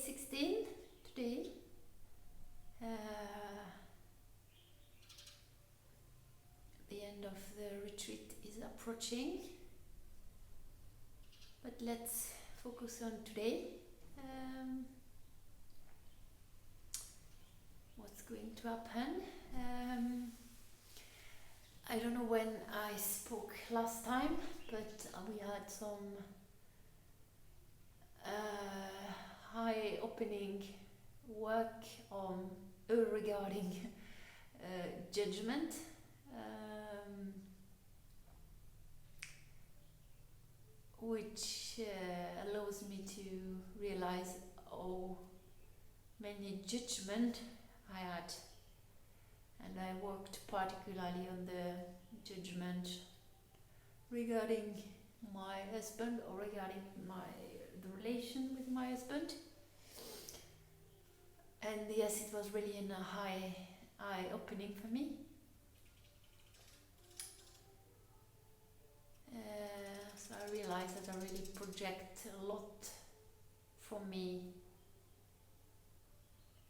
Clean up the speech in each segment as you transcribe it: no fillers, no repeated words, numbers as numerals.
16 today. The end of the retreat is approaching, but let's focus on today. What's going to happen? I don't know when I spoke last time, but we had some eye-opening work on regarding judgment, which allows me to realize how many judgment I had, and I worked particularly on the judgment regarding my husband or regarding the relation with my husband. And yes, it was really an eye-opening for me. So I realized that I really project a lot from me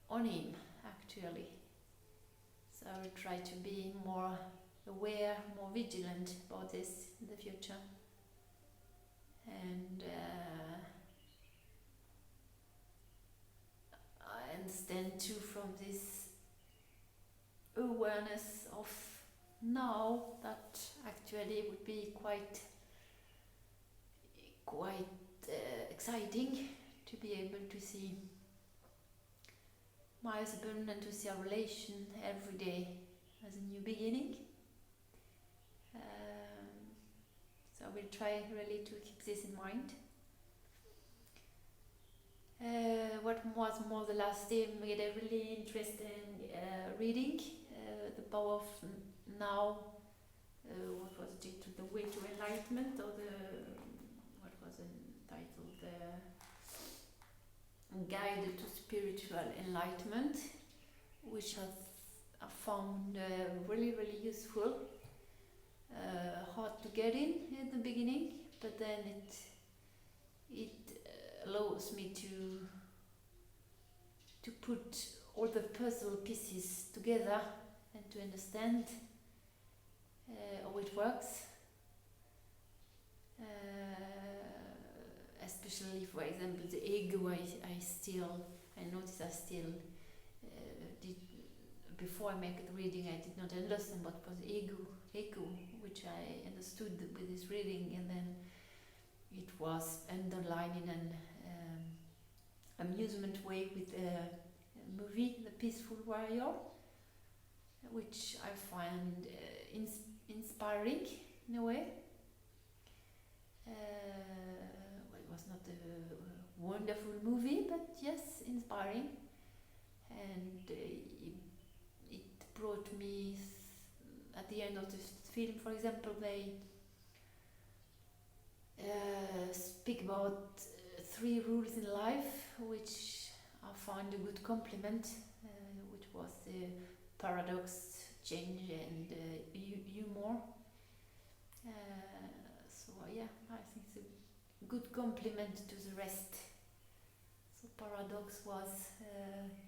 on him, actually. So I will try to be more aware, more vigilant about this in the future. And I understand too from this awareness of now that actually it would be quite exciting to be able to see my husband and to see our relation every day as a new beginning. So I will try really to keep this in mind. What was more the last day made a really interesting reading, The Power of Now. What was it? The Way to Enlightenment, or what was entitled? Guide to Spiritual Enlightenment, which I found really, really useful. Hard to get in at the beginning, but then it allows me to put all the puzzle pieces together and to understand how it works. Especially, for example, the ego. I noticed I still did, before I make the reading, I did not understand what was ego, which I understood with this reading, and then it was underlined in an amusement way with a movie, The Peaceful Warrior, which I find inspiring in a way. It was not a wonderful movie, but yes, inspiring. And it brought me, at the end of the film, for example, they speak about 3 rules in life, which I found a good complement, which was the paradox, change, and humor. So yeah, I think it's a good complement to the rest. So paradox was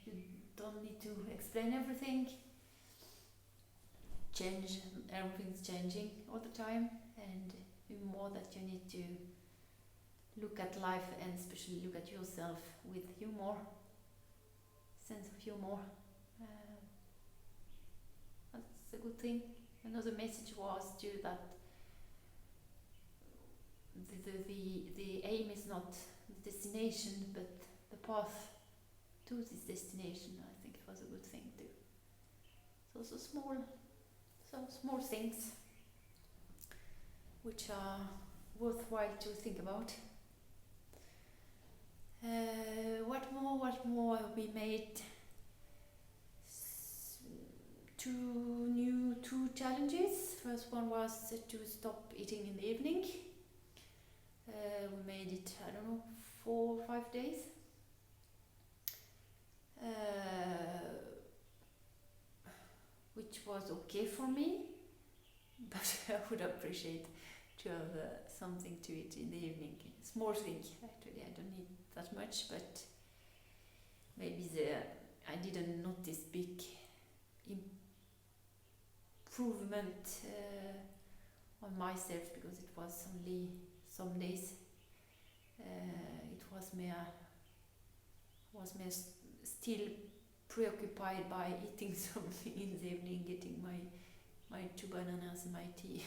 you don't need to explain everything. Change, everything's changing all the time, and more that you need to look at life and especially look at yourself with humor, sense of humor. That's a good thing. Another message was too that the aim is not the destination, but the path to this destination. I think it was a good thing too. So small things which are worthwhile to think about. What more? We made 2 challenges. First one was to stop eating in the evening. We made it, 4 or 5 days. Which was okay for me, but I would appreciate to have something to eat in the evening. Small thing, actually. I don't need that much, but maybe I didn't notice big improvement on myself, because it was only some days. It was still preoccupied by eating something in the evening, getting my 2 bananas and my tea.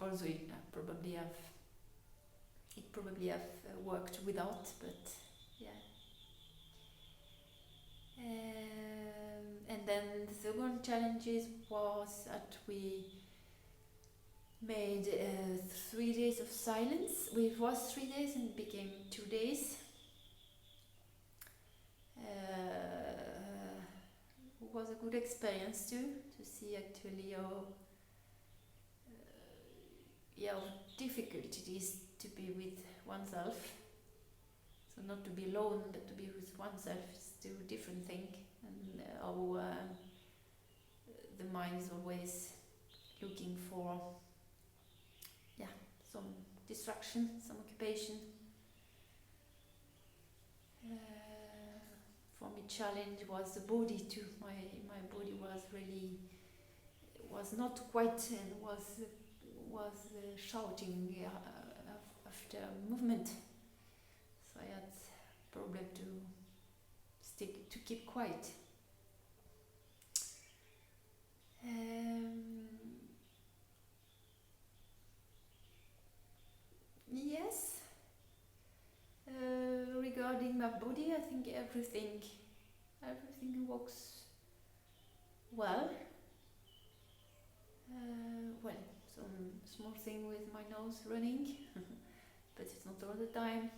Also, it probably have worked without, but yeah. And then the second challenge was that we made 3 days of silence. It was 3 days and it became 2 days. It was a good experience too, to see actually how difficult it is to be with oneself. So not to be alone, but to be with oneself is two different things. And how the mind is always looking for some distraction, some occupation. For me, challenge was the body too. My body was not quite, and was shouting after movement. So I had problem to keep quiet. Yes. Regarding my body, I think everything works well. Some small thing with my nose running, but it's not all the time.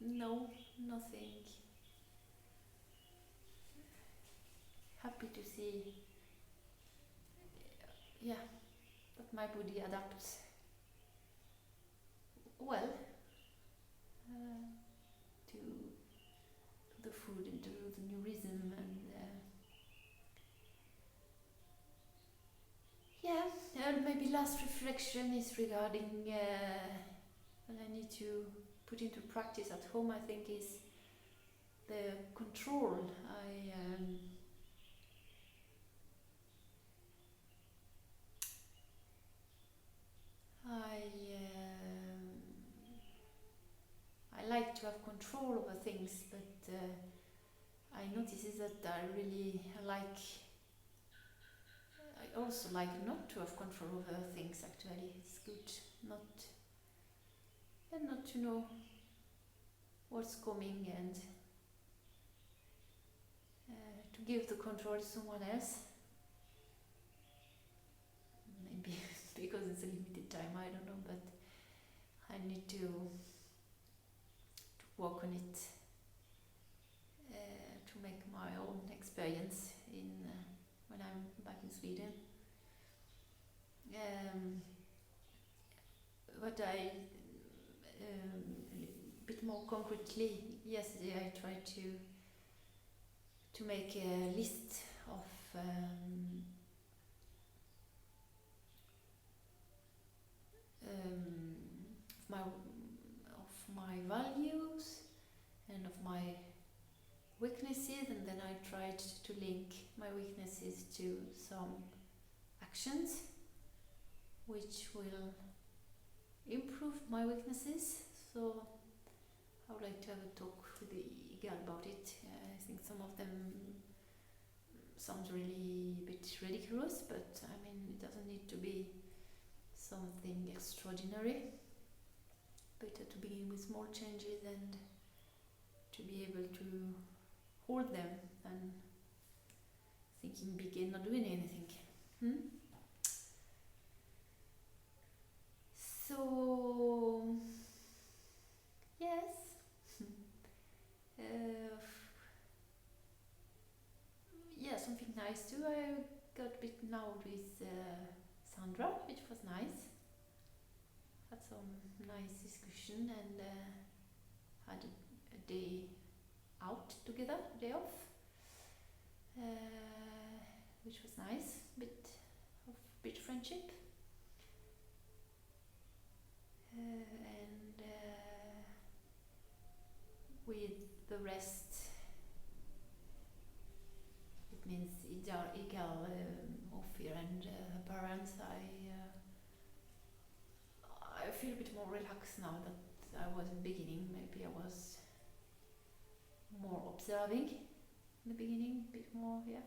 No, nothing. Happy to see, that my body adapts well to the food and to the new rhythm, and maybe last reflection is regarding what I need to put into practice at home, I think, is the control. I like to have control over things, but I notice that I also like not to have control over things. Actually, it's good not to know what's coming, and to give the control to someone else. Maybe because it's a limited time, I don't know, but I need to work on it, to make my own experience when I'm back in Sweden. But a bit more concretely, yesterday I tried to make a list of my values and of my weaknesses, and then I tried to link my weaknesses to some actions which will improve my weaknesses. So I would like to have a talk with the girl about it. I think some of them sounds really a bit ridiculous, but I mean, it doesn't need to be something extraordinary. Better to begin with small changes and to be able to hold them than thinking big and not doing anything. So, yes. Something nice too. I got a bit now with Sandra, which was nice. Had some nice discussion, and had a day out together, day off, which was nice. Bit of friendship. parents, I feel a bit more relaxed now that I was in the beginning. Maybe I was more observing in the beginning, a bit more, yeah.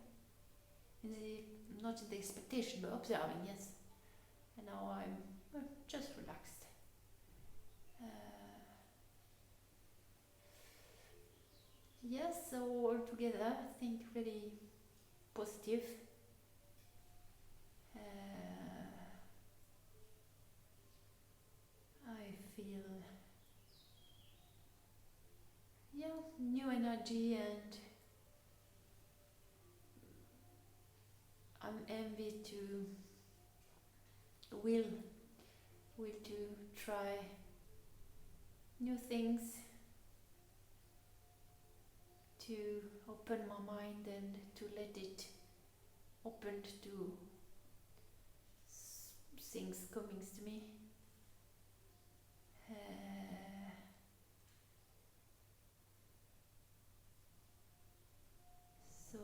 Not in the expectation, but observing, yes. And now I'm just relaxed. Yes, so altogether, I think really positive. I feel, yeah, new energy, and I'm envy to will to try new things, to open my mind and to let it open to things coming to me. So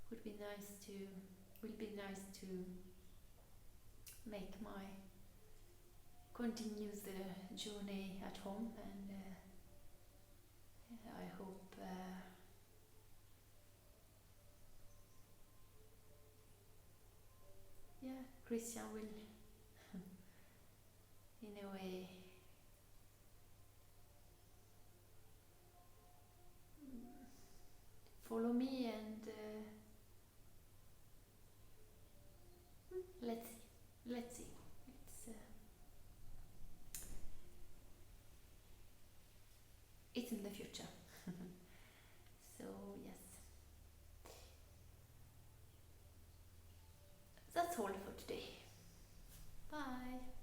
will be nice to make my continue the journey at home, and I hope Christian will in a way follow me, and let's see. It's in the future. So yes, that's all for today. Bye.